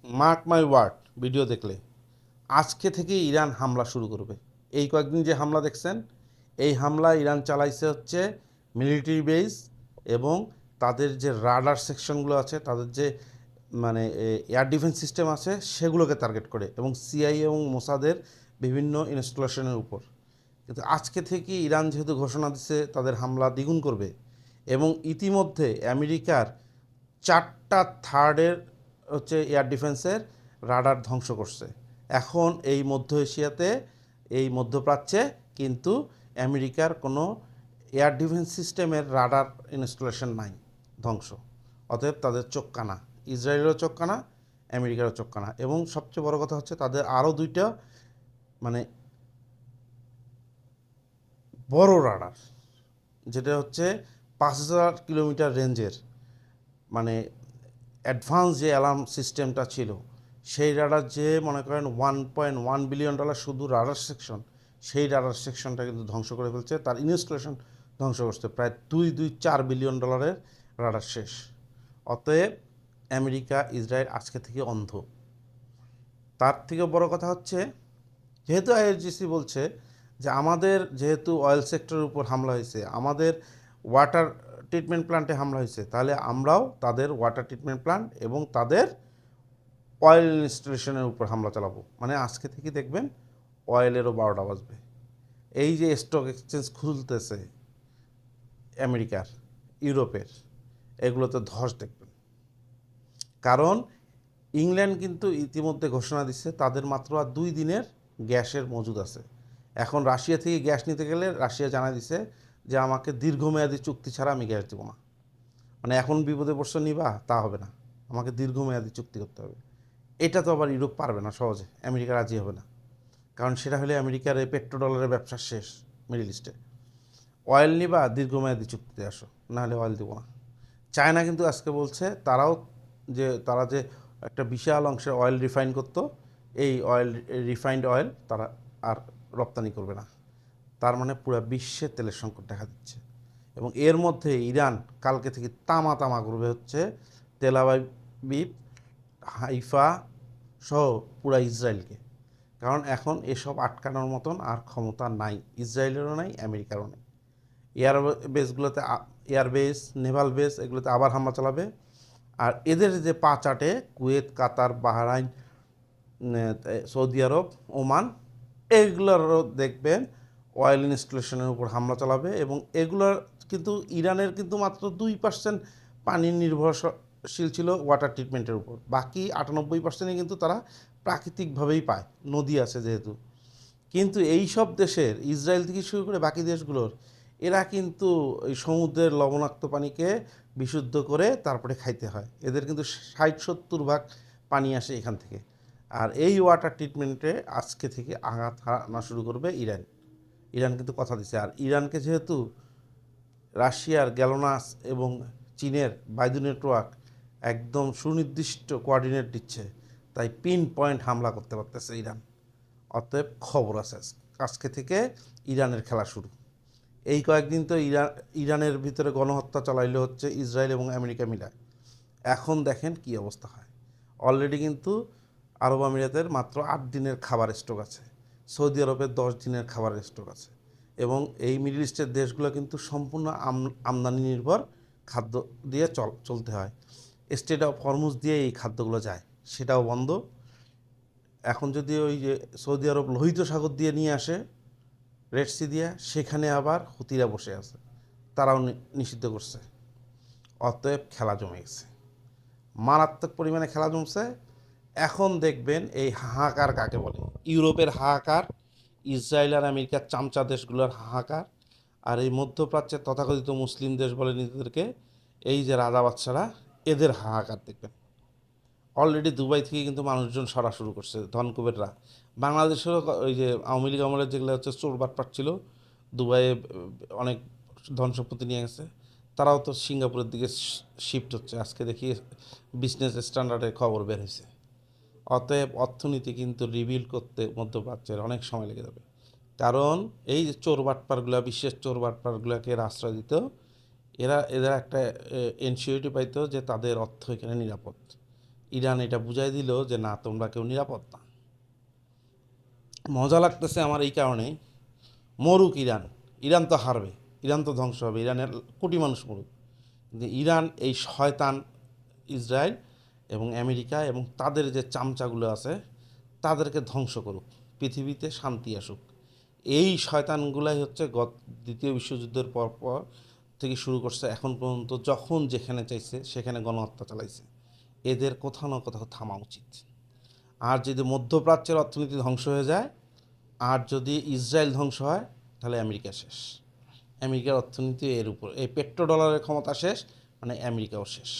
Mark my word, video দেখলে আজকে থেকে ইরান হামলা শুরু করবে। এই কয়েকদিন যে হামলা দেখছেন, এই হামলা ইরান চালাইছে হচ্ছে মিলিটারি বেস এবং তাদের যে রাডার সেকশনগুলো আছে, তাদের যে মানে এয়ার ডিফেন্স সিস্টেম আছে, সেগুলোকে টার্গেট করে এবং সিআইএ এবং মোসাদের বিভিন্ন ইনস্টলেশনের উপর। কিন্তু আজকে থেকে ইরান যেহেতু ঘোষণা দিচ্ছে তাদের হামলা দ্বিগুণ করবে এবং ইতিমধ্যে আমেরিকার 4টা থার্ডের হচ্ছে এয়ার ডিফেন্সের রাডার ধ্বংস করছে। এখন এই মধ্য এশিয়াতে, এই মধ্যপ্রাচ্যে কিন্তু আমেরিকার কোনো এয়ার ডিফেন্স সিস্টেমের রাডার ইনস্টলেশন নাই, ধ্বংস। অতএব তাদের চোখ কানা, ইসরায়েলেরও চোখ কানা, আমেরিকারও চোখ কানা। এবং সবচেয়ে বড় কথা হচ্ছে তাদের আরও দুইটা মানে বড় রাডার, যেটা হচ্ছে 5,000 কিলোমিটার রেঞ্জের, মানে অ্যাডভান্স যে অ্যালার্ম সিস্টেমটা ছিল, সেই রাডার যে মনে করেন $1.1 বিলিয়ন শুধু রাডার সেকশন, সেই রাডার সেকশনটা কিন্তু ধ্বংস করে ফেলছে, তার ইনস্টলেশন ধ্বংস করছে। প্রায় 2-4 বিলিয়ন ডলারের রাডার শেষ। অতএব আমেরিকা ইসরায়েল আজকে থেকে অন্ধ। তার থেকে বড় কথা হচ্ছে, যেহেতু আইআরজিসি বলছে যে আমাদের যেহেতু অয়েল সেক্টরের উপর হামলা হয়েছে, আমাদের ওয়াটার ট্রিটমেন্ট প্ল্যান্টে হামলা হয়েছে, তাহলে আমরাও তাদের ওয়াটার ট্রিটমেন্ট প্ল্যান্ট এবং তাদের অয়েল ইনস্টলেশনের উপর হামলা চালাবো। মানে আজকে থেকে দেখবেন অয়েলেরও 12টা বাজবে। এই যে স্টক এক্সচেঞ্জ খুলতেছে আমেরিকার, ইউরোপের, এগুলোতে ধস দেখবেন। কারণ ইংল্যান্ড কিন্তু ইতিমধ্যে ঘোষণা দিচ্ছে তাদের মাত্র আর 2 দিনের গ্যাসের মজুদ আছে। এখন রাশিয়া থেকে গ্যাস নিতে গেলে রাশিয়া জানাই দিছে যে আমাকে দীর্ঘমেয়াদী চুক্তি ছাড়া আমি গ্যাস দেবো না। মানে এখন বিপদে পড়ছো নিবা, তা হবে না, আমাকে দীর্ঘমেয়াদী চুক্তি করতে হবে। এটা তো আবার ইউরোপ পারবে না সহজে, আমেরিকা রাজি হবে না। কারণ সেটা হলে আমেরিকার এই পেট্রোডলারের ব্যবসা শেষ মিডল ইস্টে। অয়েল নিবা, দীর্ঘমেয়াদী চুক্তিতে আসো, নাহলে অয়েল দেবো না। চায়না কিন্তু আজকে বলছে তারা যে একটা বিশাল অংশের অয়েল রিফাইন করতো, এই অয়েল, রিফাইন্ড অয়েল তারা আর রপ্তানি করবে না। তার মানে পুরো বিশ্বে তেলের সংকট দেখা দিচ্ছে। এবং এর মধ্যে ইরান কালকে থেকে তামা তামা করবে হচ্ছে তেল আবিব, হাইফা সহ পুরা ইসরায়েলকে। কারণ এখন এসব আটকানোর মতন আর ক্ষমতা নাই, ইসরায়েলেরও নাই, আমেরিকারও নেই। এয়ার বেসগুলোতে, এয়ার বেস, নেভাল বেস, এগুলোতে আবার হামলা চালাবে। আর এদের যে পাঁচ আটে Kuwait, Qatar, Bahrain, Saudi Arab, Oman, এইগুলোরও দেখবেন অয়েল ইনস্টলেশনের উপর হামলা চালাবে। এবং এগুলোর কিন্তু ইরানের কিন্তু মাত্র 2% পানি নির্ভরশীল ছিল ওয়াটার ট্রিটমেন্টের উপর, বাকি 98%ই কিন্তু তারা প্রাকৃতিকভাবেই পায়, নদী আছে যেহেতু। কিন্তু এই সব দেশের, ইসরায়েল থেকে শুরু করে বাকি দেশগুলোর, এরা কিন্তু এই সমুদ্রের লবণাক্ত পানিকে বিশুদ্ধ করে তারপরে খাইতে হয়। এদের কিন্তু 60-70 ভাগ পানি আসে এখান থেকে। আর এই ওয়াটার ট্রিটমেন্টে আজকে থেকে আঘাত হানা শুরু করবে ইরান। ইরান কিন্তু কথা দিচ্ছে। আর ইরানকে যেহেতু রাশিয়ার গ্যালোনাস এবং চীনের বাইদু নেটওয়ার্ক একদম সুনির্দিষ্ট কোঅর্ডিনেট দিচ্ছে, তাই পিন পয়েন্ট হামলা করতে পারতেছে ইরান। অতএব খবর আছে, আজকে থেকে ইরানের খেলা শুরু। এই কয়েকদিন তো ইরানের ভিতরে গণহত্যা চালাইলে হচ্ছে ইসরায়েল এবং আমেরিকা মিলায়। এখন দেখেন কি অবস্থা হয়। অলরেডি কিন্তু আরব আমিরাতের মাত্র 8 দিনের খাবার স্টক আছে, সৌদি আরবের 10 দিনের খাবারের স্টক আছে। এবং এই মিডল ইস্টের দেশগুলো কিন্তু সম্পূর্ণ আমদানি নির্ভর খাদ্য দিয়ে চলতে হয়। স্টেট অফ হরমুজ দিয়ে এই খাদ্যগুলো যায়, সেটাও বন্ধ। এখন যদি ওই যে সৌদি আরব লোহিত সাগর দিয়ে নিয়ে আসে, রেড সি দিয়ে, সেখানে আবার হুতিরা বসে আছে, তারাও নিষিদ্ধ করছে। অতএব খেলা জমে গেছে, মারাত্মক পরিমাণে খেলা জমছে। এখন দেখবেন এই হাহাকার কাকে বলে, ইউরোপের হাহাকার, ইসরায়েল আর আমেরিকার চামচা দেশগুলোর হাহাকার, আর এই মধ্যপ্রাচ্যের তথাকথিত মুসলিম দেশ বলে নিজেদেরকে এই যে রাজা বাচ্চারা, এদের হাহাকার দেখবেন। অলরেডি দুবাই থেকে কিন্তু মানুষজন সরা শুরু করছে, ধনকুবেররা। বাংলাদেশেরও ওই যে আওয়ামী লীগ আমলের যেগুলো হচ্ছে চোর বাটপাট ছিল, দুবাইয়ে অনেক ধন সম্পত্তি নিয়ে গেছে, তারাও তো সিঙ্গাপুরের দিকে শিফট হচ্ছে। আজকে দেখি বিজনেস স্ট্যান্ডার্ডের খবর বের হয়েছে। অতএব অর্থনীতি কিন্তু রিবিল্ড করতে মধ্যপ্রাচ্যের অনেক সময় লেগে যাবে। কারণ এই যে চোর বাটপারগুলো, বিশেষ চোর বাটপারগুলোকে আশ্রয় দিত, এরা এদের একটা এনসিওরিটি পাইতো যে তাদের অর্থ এখানে নিরাপদ। ইরান এটা বুঝাই দিল যে না, তোমরা কেউ নিরাপদ না। মজা লাগতেছে আমার এই কারণেই, মরুক ইরান, ইরান তো হারবে, ইরান তো ধ্বংস হবে, ইরানের কোটি মানুষ মরুক, কিন্তু ইরান এই শয়তান ইসরায়েল এবং আমেরিকা এবং তাদের যে চামচাগুলো আছে তাদেরকে ধ্বংস করুক, পৃথিবীতে শান্তি আসুক। এই শয়তানগুলাই হচ্ছে দ্বিতীয় বিশ্বযুদ্ধের পর থেকে শুরু করছে এখন পর্যন্ত, যখন যেখানে চাইছে সেখানে গণহত্যা চালাইছে। এদের কোথাও না কোথাও থামা উচিত। আর যদি মধ্যপ্রাচ্যের অর্থনীতি ধ্বংস হয়ে যায়, আর যদি ইসরায়েল ধ্বংস হয়, তাহলে আমেরিকা শেষ। আমেরিকার অর্থনীতি এর উপর, এই পেট্রো ডলারের ক্ষমতা শেষ, মানে আমেরিকাও শেষ।